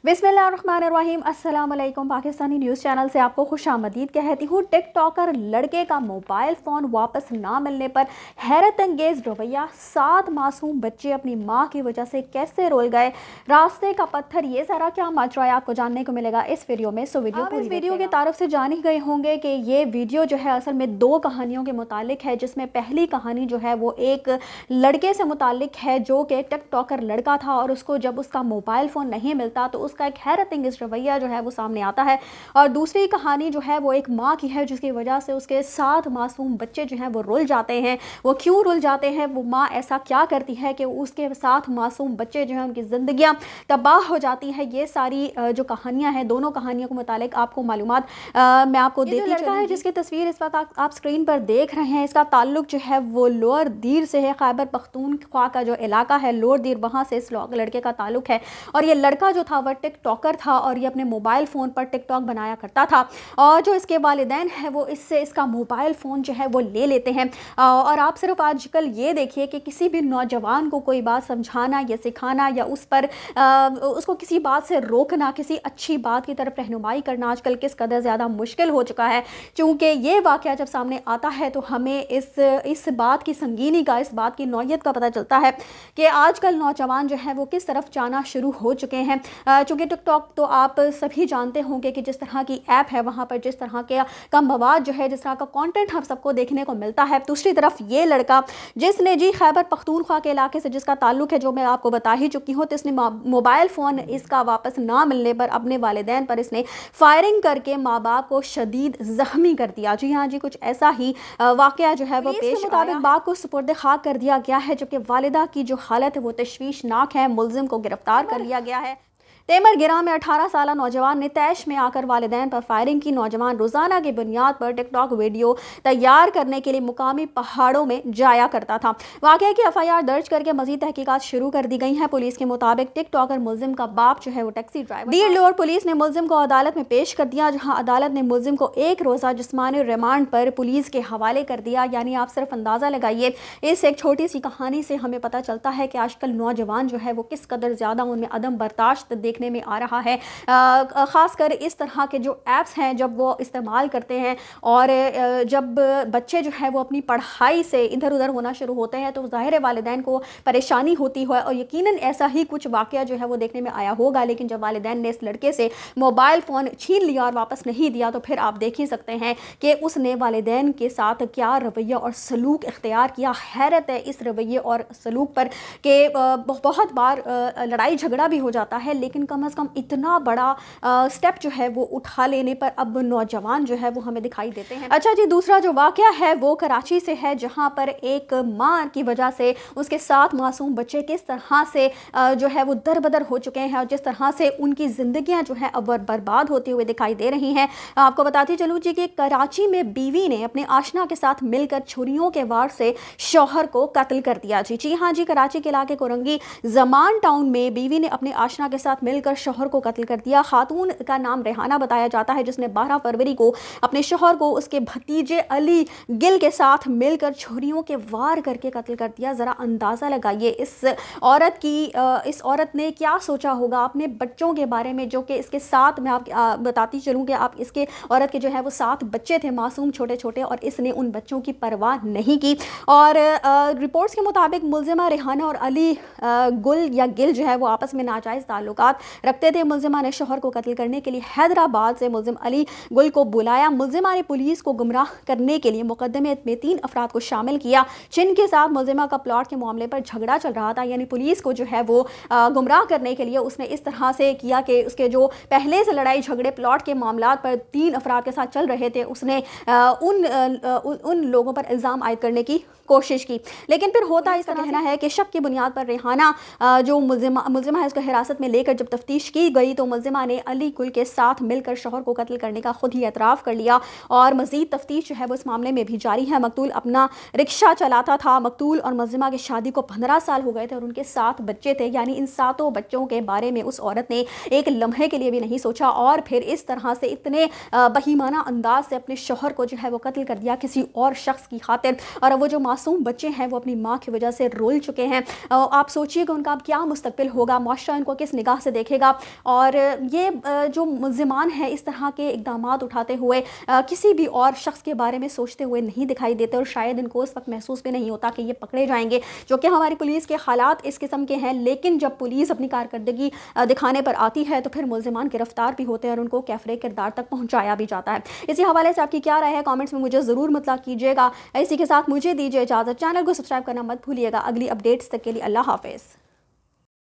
बिस्मिल्लाहिर्रहमानिर्रहीम। अस्सलाम वालेकुम। पाकिस्तानी न्यूज़ चैनल से आपको खुशामदीद कहती हूँ। टिक टॉकर लड़के का मोबाइल फ़ोन वापस ना मिलने पर हैरत अंगेज़ रवैया। 7 मासूम बच्चे अपनी माँ की वजह से कैसे रोल गए, रास्ते का पत्थर, ये सारा क्या मच रहा है आपको जानने को मिलेगा इस वीडियो में। सो वीडियो इस वीडियो के तारुफ से जान ही गए होंगे कि ये वीडियो जो है असल में 2 कहानियों के मुतालिक है, जिसमें पहली कहानी जो है वो एक लड़के से मुतालिक है जो कि टिक टॉकर लड़का था और उसको जब उसका मोबाइल फ़ोन नहीं मिलता तो उसका एक हैरत अंगेज़ रवैया जो है वो सामने आता है। और दूसरी कहानी जो है वो एक माँ की है, जिसकी वजह से उसके 7 मासूम बच्चे जो हैं वो रुल जाते हैं। वो क्यों रुल जाते हैं, वो माँ ऐसा क्या करती है कि उसके 7 मासूम बच्चे जो हैं उनकी ज़िंदगियाँ तबाह हो जाती है। ये सारी जो कहानियाँ हैं, दोनों कहानियों के मुतालिक आपको मालूमात मैं आपको देती लड़का है जिसकी तस्वीर इस वक्त आप स्क्रीन पर देख रहे हैं। इसका ताल्लुक जो है वो लोअर दीर से है। खैबर पख्तूनख्वा का जो इलाका है लोअर दीर, वहाँ से इस लड़के का ताल्लुक है। और ये लड़का जो था वह टिक टॉकर था और ये अपने मोबाइल फ़ोन पर टिक टॉक बनाया करता था। और जो इसके वालिदैन है वो इससे इसका मोबाइल फ़ोन जो है वो ले लेते हैं। और आप सिर्फ आजकल ये देखिए कि किसी भी नौजवान को कोई बात समझाना या सिखाना या उस पर उसको किसी बात से रोकना, किसी अच्छी बात की तरफ रहनुमाई करना आजकल किस कदर ज़्यादा मुश्किल हो चुका है। चूँकि ये वाक़या जब सामने आता है तो हमें इस बात की संगीनी का, इस बात की नौयत का पता चलता है कि आजकल नौजवान जो है वो किस तरफ जाना शुरू हो चुके हैं। चूँकि टिकटॉक तो आप सभी जानते होंगे कि जिस तरह की ऐप है वहाँ पर जिस तरह का मवाद जो है, जिस तरह का कंटेंट हम सबको देखने को मिलता है। दूसरी तरफ ये लड़का जिसने जी खैबर पख्तूनख्वा के इलाके से जिसका ताल्लुक है, जो मैं आपको बता ही चुकी हूँ, तो इसने मोबाइल फ़ोन इसका वापस ना मिलने पर अपने वालिदैन पर इसने फायरिंग करके माँ बाप को शदीद ज़ख्मी कर दिया। जी हाँ जी, कुछ ऐसा ही वाक़या जो है वो पेश के मुताबिक बाप को सुपुर्द खाक कर दिया गया है, जबकि वालिदा की जो हालत है वो तशवीशनाक है। मुलजिम को गिरफ्तार कर लिया गया है। तेमरगिरा में 18 साल नौजवान ने तैश में आकर वालिदैन पर फायरिंग की। नौजवान रोज़ाना की बुनियाद पर टिकटॉक वीडियो तैयार करने के लिए मुकामी पहाड़ों में जाया करता था। वाक़े की FIR दर्ज करके मज़ीद तहकीकात शुरू कर दी गई हैं। पुलिस के मुताबिक टिकटॉकर मुलजिम का बाप जो है वो टैक्सी ड्राइवर। दीर लोअर पुलिस ने मुलजिम को अदालत में पेश कर दिया, जहाँ अदालत ने मुलजिम को 1 रोज़ा जिस्मानी रिमांड पर पुलिस के हवाले कर दिया। यानी आप सिर्फ अंदाज़ा लगाइए, इस एक छोटी सी कहानी से हमें पता चलता है कि आजकल नौजवान जो है वो किस कदर ज़्यादा उनमें अदम बर्दाश्त देखने में आ रहा है। ख़ासकर इस तरह के जो ऐप्स हैं जब वो इस्तेमाल करते हैं और जब बच्चे जो है वो अपनी पढ़ाई से इधर उधर होना शुरू होते हैं तो ज़ाहिर है वालिदैन को परेशानी होती है। और यकीनन ऐसा ही कुछ वाक़या जो है वो देखने में आया होगा। लेकिन जब वालिदैन ने इस लड़के से मोबाइल फ़ोन छीन लिया और वापस नहीं दिया तो फिर आप देख ही सकते हैं कि उसने वालिदैन के साथ क्या रवैया और सलूक इख्तियार किया। हैरत है इस रवैये और सलूक पर कि बहुत बार लड़ाई झगड़ा भी हो जाता है, लेकिन कम से कम इतना बड़ा स्टेप जो है वो उठा लेने पर अब नौजवान जो है वो हमें दिखाई देते हैं। अच्छा जी, दूसरा जो वाक़या है वो कराची से है, जहाँ पर एक माँ की वजह से उसके 7 मासूम बच्चे किस तरह से जो है वो दरबदर हो चुके हैं और जिस तरह से उनकी ज़िंदगियाँ जो है अब बर्बाद होती हुई दिखाई दे रही हैं। आपको बताती चलूँ जी कि कराची में बीवी ने अपने आशना के साथ मिलकर छुरियों के वार से शौहर को कत्ल कर दिया। जी हाँ जी, कराची के इलाके कोरंगी जमान टाउन में बीवी ने अपने आशना के साथ मिलकर शौहर को कत्ल कर दिया। खातून का नाम रेहाना बताया जाता है, जिसने 12 फरवरी को अपने शौहर को उसके भतीजे अली गिल के साथ मिलकर छुरियों के वार करके कत्ल कर दिया। ज़रा अंदाज़ा लगाइए इस औरत ने क्या सोचा होगा अपने बच्चों के बारे में, जो कि इसके साथ मैं आप बताती चलूँ कि आप इसके औरत के जो है वो 7 बच्चे थे मासूम छोटे छोटे, और इसने उन बच्चों की परवाह नहीं की। और रिपोर्ट्स के मुताबिक मुलजिमा रेहाना और अली गुल या गिल जो है वो आपस में नाजायज़ ताल्लुकात रखते थे। मुलजिमा ने शौहर को कत्ल करने के लिए हैदराबाद से मुलजिम अली गुल को बुलाया। मुलजिमा ने पुलिस को गुमराह करने के लिए मुकदमे में 3 अफराद को शामिल किया, जिनके साथ मुलजिमा का प्लॉट के मामले पर झगड़ा चल रहा था। यानी पुलिस को जो है वो गुमराह करने के लिए उसने इस तरह से किया कि उसके जो पहले से लड़ाई झगड़े प्लॉट के मामला पर 3 अफराद के साथ चल रहे थे, उसने उन लोगों पर इल्ज़ाम आयद करने की कोशिश की। लेकिन फिर होता इसका कहना है कि शक की बुनियाद पर रेहाना जो मुलजिमा है उसको हिरासत में लेकर जब तफ्तीश की गई तो मुलजिमा ने अली गुल के साथ मिलकर शौहर को कत्ल करने का खुद ही एतराफ़ कर लिया। और मज़ीद तफ्तीश जो है वो इस मामले में भी जारी है। मकतूल अपना रिक्शा चलाता था। मकतूल और मुलजिमा की शादी को 15 साल हो गए थे और उनके 7 बच्चे थे। यानी इन 7 बच्चों के बारे में उस औरत ने एक लम्हे के लिए भी नहीं सोचा और फिर इस तरह से इतने बहीमाना अंदाज से अपने शौहर को जो है वो कत्ल कर दिया किसी और शख्स की खातिर। और वो जो मासूम बच्चे हैं वो अपनी माँ की वजह से रोल चुके हैं। आप सोचिएगा उनका अब क्या मुस्तकबिल होगा, मुआशरा इनको किस निगाह से دیکھے گا. اور یہ جو ملزمان ہیں اس طرح کے اقدامات اٹھاتے ہوئے کسی بھی اور شخص کے بارے میں سوچتے ہوئے نہیں دکھائی دیتے, اور شاید ان کو اس وقت محسوس بھی نہیں ہوتا کہ یہ پکڑے جائیں گے, جو کہ ہماری پولیس کے حالات اس قسم کے ہیں. لیکن جب پولیس اپنی کارکردگی دکھانے پر آتی ہے تو پھر ملزمان گرفتار بھی ہوتے ہیں اور ان کو کیفرے کردار تک پہنچایا بھی جاتا ہے. اسی حوالے سے آپ کی کیا رائے ہے کامنٹس میں مجھے ضرور مطلع کیجیے گا. اسی کے ساتھ مجھے دیجیے اجازت, چینل کو سبسکرائب کرنا مت بھولیے گا. اگلی اپڈیٹس تک کے لیے اللہ حافظ.